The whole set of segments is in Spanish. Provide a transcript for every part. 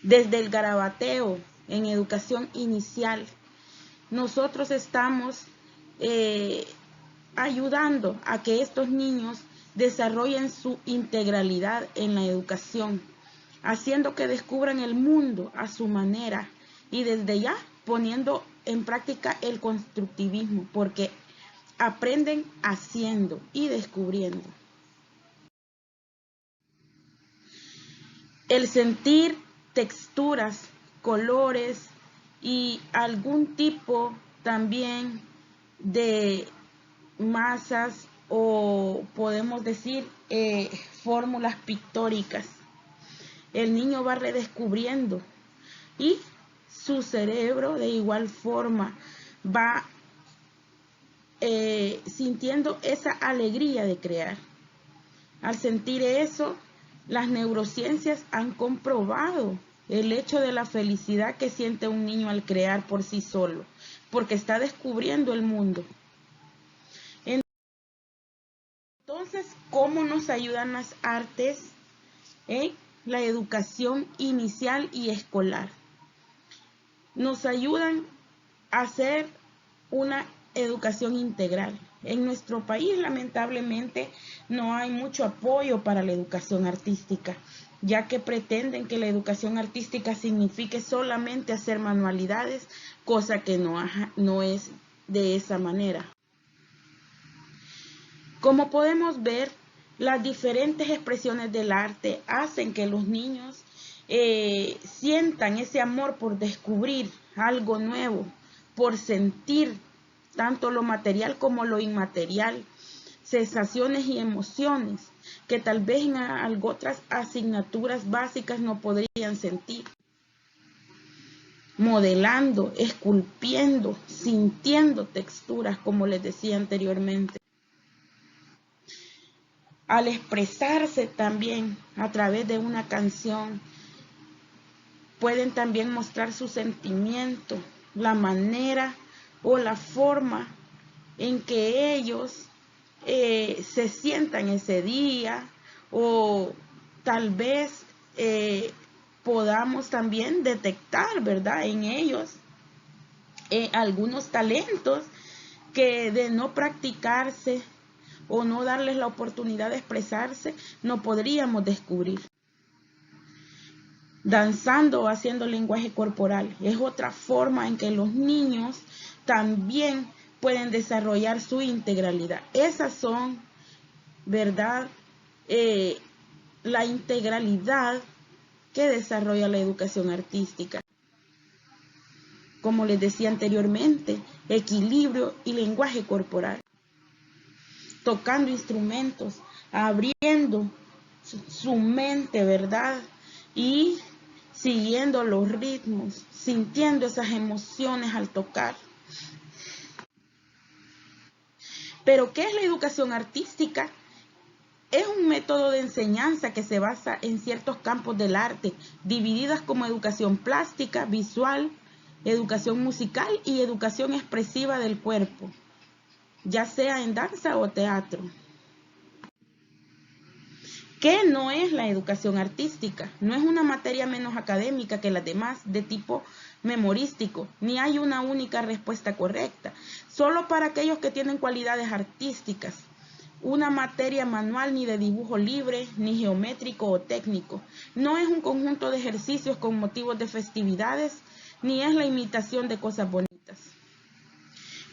desde el garabateo en educación inicial. Nosotros estamos ayudando a que estos niños desarrollen su integralidad en la educación, haciendo que descubran el mundo a su manera y desde ya poniendo en práctica el constructivismo, porque aprenden haciendo y descubriendo. El sentir texturas, colores y algún tipo también de masas o podemos decir fórmulas pictóricas. El niño va redescubriendo y su cerebro de igual forma va sintiendo esa alegría de crear. Al sentir eso, las neurociencias han comprobado el hecho de la felicidad que siente un niño al crear por sí solo, porque está descubriendo el mundo. Entonces, ¿cómo nos ayudan las artes en la educación inicial y escolar? Nos ayudan a hacer una educación integral. En nuestro país, lamentablemente, no hay mucho apoyo para la educación artística, ya que pretenden que la educación artística signifique solamente hacer manualidades, cosa que no es de esa manera. Como podemos ver, las diferentes expresiones del arte hacen que los niños sientan ese amor por descubrir algo nuevo, por sentir tanto lo material como lo inmaterial, sensaciones y emociones que tal vez en otras asignaturas básicas no podrían sentir. Modelando, esculpiendo, sintiendo texturas, como les decía anteriormente. Al expresarse también a través de una canción, pueden también mostrar su sentimiento, la manera o la forma en que ellos se sientan ese día, o tal vez podamos también detectar, ¿verdad?, en ellos algunos talentos que de no practicarse o no darles la oportunidad de expresarse, no podríamos descubrir. Danzando o haciendo lenguaje corporal es otra forma en que los niños también pueden desarrollar su integralidad. Esas son, ¿verdad?, la integralidad que desarrolla la educación artística. Como les decía anteriormente, equilibrio y lenguaje corporal. Tocando instrumentos, abriendo su mente, ¿verdad?, y siguiendo los ritmos, sintiendo esas emociones al tocar. Pero, ¿qué es la educación artística? Es un método de enseñanza que se basa en ciertos campos del arte, divididas como educación plástica, visual, educación musical y educación expresiva del cuerpo, ya sea en danza o teatro. ¿Qué no es la educación artística? No es una materia menos académica que las demás de tipo memorístico, ni hay una única respuesta correcta. Solo para aquellos que tienen cualidades artísticas. Una materia manual ni de dibujo libre, ni geométrico o técnico. No es un conjunto de ejercicios con motivos de festividades, ni es la imitación de cosas bonitas.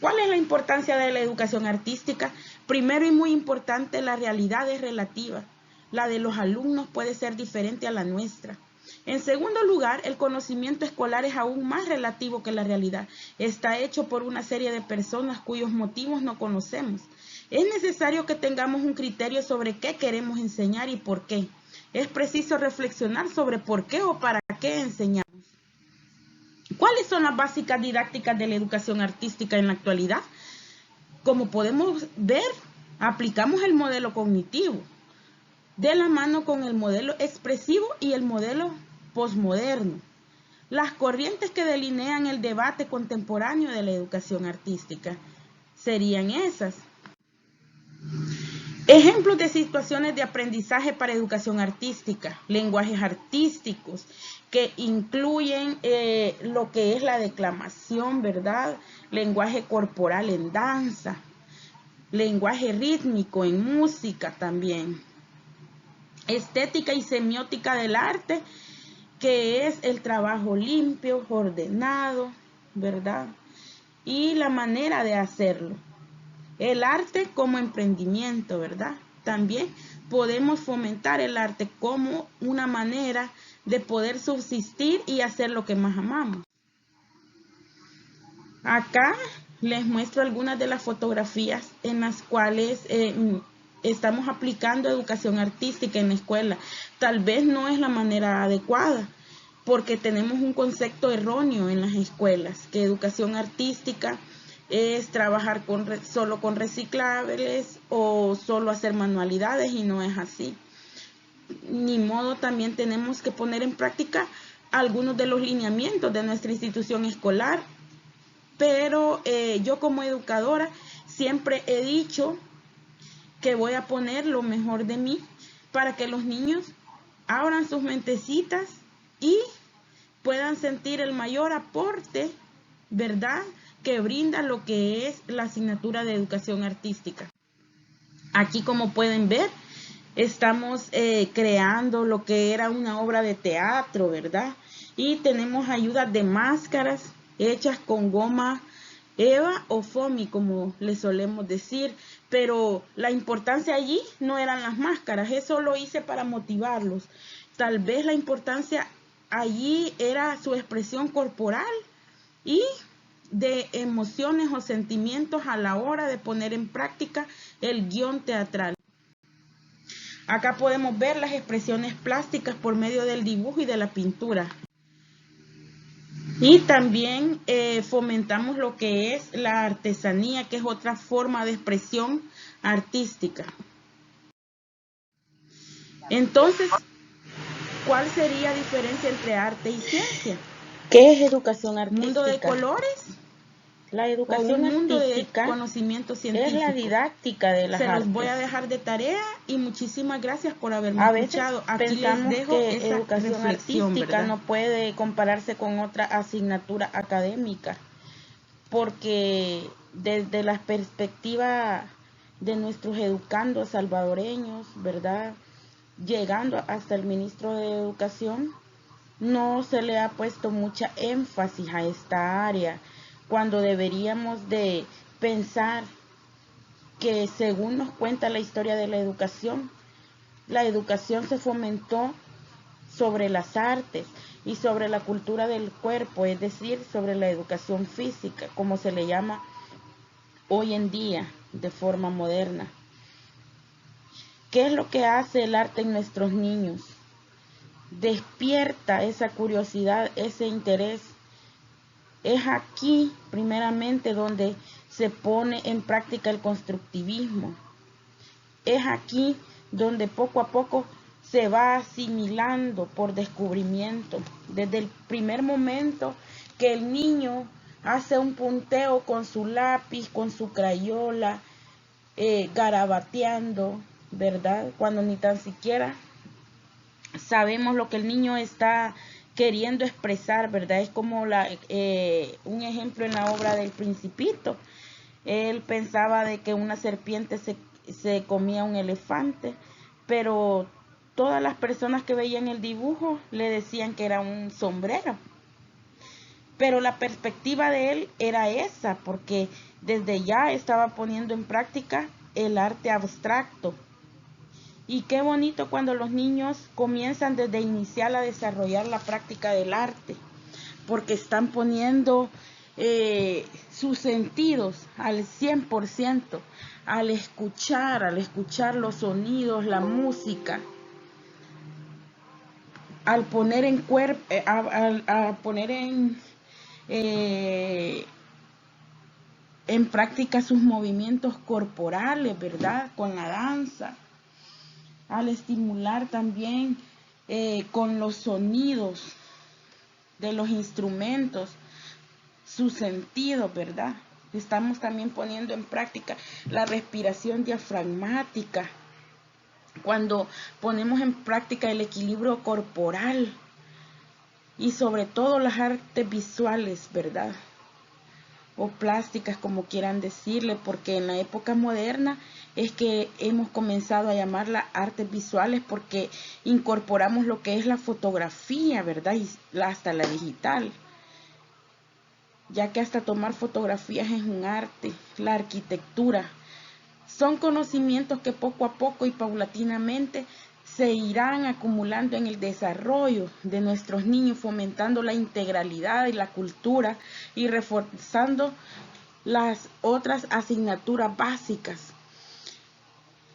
¿Cuál es la importancia de la educación artística? Primero y muy importante, la realidad es relativa. La de los alumnos puede ser diferente a la nuestra. En segundo lugar, el conocimiento escolar es aún más relativo que la realidad. Está hecho por una serie de personas cuyos motivos no conocemos. Es necesario que tengamos un criterio sobre qué queremos enseñar y por qué. Es preciso reflexionar sobre por qué o para qué enseñamos. ¿Cuáles son las básicas didácticas de la educación artística en la actualidad? Como podemos ver, aplicamos el modelo cognitivo, de la mano con el modelo expresivo y el modelo posmoderno. Las corrientes que delinean el debate contemporáneo de la educación artística serían esas. Ejemplos de situaciones de aprendizaje para educación artística, lenguajes artísticos que incluyen lo que es la declamación, ¿verdad? Lenguaje corporal en danza, lenguaje rítmico en música también. Estética y semiótica del arte, que es el trabajo limpio, ordenado, ¿verdad? Y la manera de hacerlo. El arte como emprendimiento, ¿verdad? También podemos fomentar el arte como una manera de poder subsistir y hacer lo que más amamos. Acá les muestro algunas de las fotografías en las cuales estamos aplicando educación artística en la escuela. Tal vez no es la manera adecuada, porque tenemos un concepto erróneo en las escuelas, que educación artística es trabajar solo con reciclables o solo hacer manualidades, y no es así. Ni modo, también tenemos que poner en práctica algunos de los lineamientos de nuestra institución escolar, pero yo como educadora siempre he dicho que voy a poner lo mejor de mí para que los niños abran sus mentecitas y puedan sentir el mayor aporte, ¿verdad?, que brinda lo que es la asignatura de educación artística. Aquí, como pueden ver, estamos creando lo que era una obra de teatro, ¿verdad? Y tenemos ayudas de máscaras hechas con goma eva o foamy, como le solemos decir, pero la importancia allí no eran las máscaras, eso lo hice para motivarlos. Tal vez la importancia allí era su expresión corporal y de emociones o sentimientos a la hora de poner en práctica el guión teatral. Acá podemos ver las expresiones plásticas por medio del dibujo y de la pintura. Y también fomentamos lo que es la artesanía, que es otra forma de expresión artística. Entonces, ¿cuál sería la diferencia entre arte y ciencia? ¿Qué es educación artística? ¿Mundo de colores? La educación o un mundo artística de conocimiento científico. es la didáctica de las Se los artes. voy a dejar de tarea y muchísimas gracias por haberme A veces escuchado. Aquí pensamos les dejo que esa educación reflexión, artística ¿verdad? no puede compararse con otra asignatura académica, porque desde la perspectiva de nuestros educandos salvadoreños, ¿verdad?, llegando hasta el ministro de Educación, no se le ha puesto mucha énfasis a esta área, cuando deberíamos de pensar que, según nos cuenta la historia de la educación se fomentó sobre las artes y sobre la cultura del cuerpo, es decir, sobre la educación física, como se le llama hoy en día de forma moderna. ¿Qué es lo que hace el arte en nuestros niños? Despierta esa curiosidad, ese interés. Es aquí, primeramente, donde se pone en práctica el constructivismo. Es aquí donde poco a poco se va asimilando por descubrimiento. Desde el primer momento que el niño hace un punteo con su lápiz, con su crayola, garabateando, ¿verdad? Cuando ni tan siquiera sabemos lo que el niño está queriendo expresar, ¿verdad? Es como un ejemplo en la obra del Principito. Él pensaba de que una serpiente se comía un elefante, pero todas las personas que veían el dibujo le decían que era un sombrero. Pero la perspectiva de él era esa, porque desde ya estaba poniendo en práctica el arte abstracto. Y qué bonito cuando los niños comienzan desde inicial a desarrollar la práctica del arte, porque están poniendo sus sentidos al 100%, al escuchar los sonidos, la música, al poner en en práctica sus movimientos corporales, ¿verdad? Con la danza, al estimular también con los sonidos de los instrumentos, su sentido, ¿verdad? Estamos también poniendo en práctica la respiración diafragmática. Cuando ponemos en práctica el equilibrio corporal y sobre todo las artes visuales, ¿verdad? O plásticas, como quieran decirle, porque en la época moderna es que hemos comenzado a llamarlas artes visuales porque incorporamos lo que es la fotografía, ¿verdad? Y hasta la digital, ya que hasta tomar fotografías es un arte, la arquitectura. Son conocimientos que poco a poco y paulatinamente se irán acumulando en el desarrollo de nuestros niños, fomentando la integralidad y la cultura y reforzando las otras asignaturas básicas.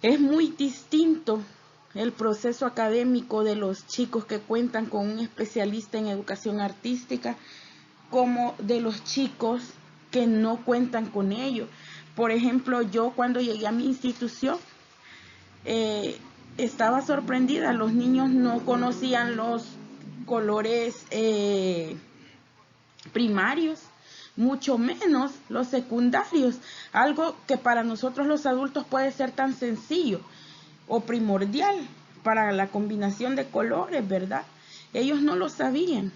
Es muy distinto el proceso académico de los chicos que cuentan con un especialista en educación artística como de los chicos que no cuentan con ello. Por ejemplo, yo cuando llegué a mi institución estaba sorprendida. Los niños no conocían los colores primarios, mucho menos los secundarios, algo que para nosotros los adultos puede ser tan sencillo o primordial para la combinación de colores, ¿verdad? Ellos no lo sabían.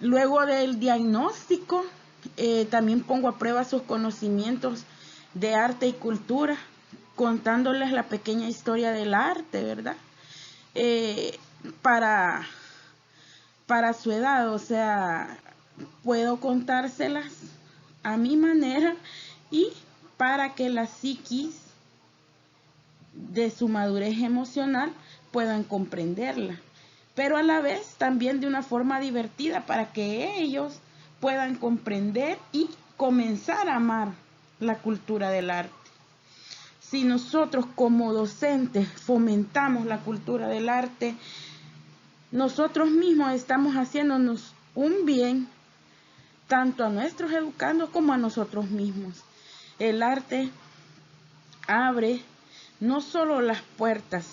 Luego del diagnóstico, también pongo a prueba sus conocimientos de arte y cultura, contándoles la pequeña historia del arte, ¿verdad? Para su edad, o sea, puedo contárselas a mi manera y para que la psiquis de su madurez emocional puedan comprenderla, pero a la vez también de una forma divertida para que ellos puedan comprender y comenzar a amar la cultura del arte. Si nosotros como docentes fomentamos la cultura del arte, nosotros mismos estamos haciéndonos un bien tanto a nuestros educandos como a nosotros mismos. El arte abre no solo las puertas,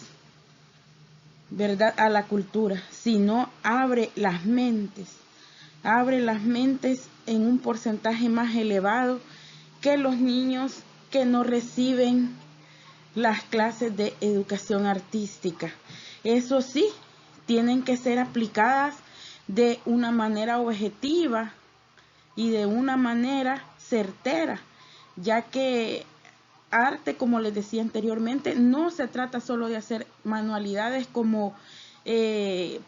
¿verdad?, a la cultura, sino abre las mentes en un porcentaje más elevado que los niños que no reciben las clases de educación artística. Eso sí, tienen que ser aplicadas de una manera objetiva y de una manera certera, ya que arte, como les decía anteriormente, no se trata solo de hacer manualidades como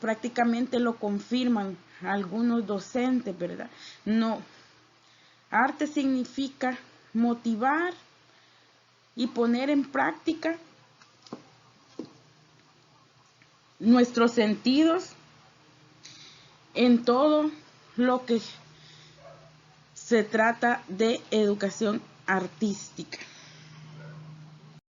prácticamente lo confirman algunos docentes, ¿verdad? No, arte significa motivar y poner en práctica nuestros sentidos en todo lo que se trata de educación artística.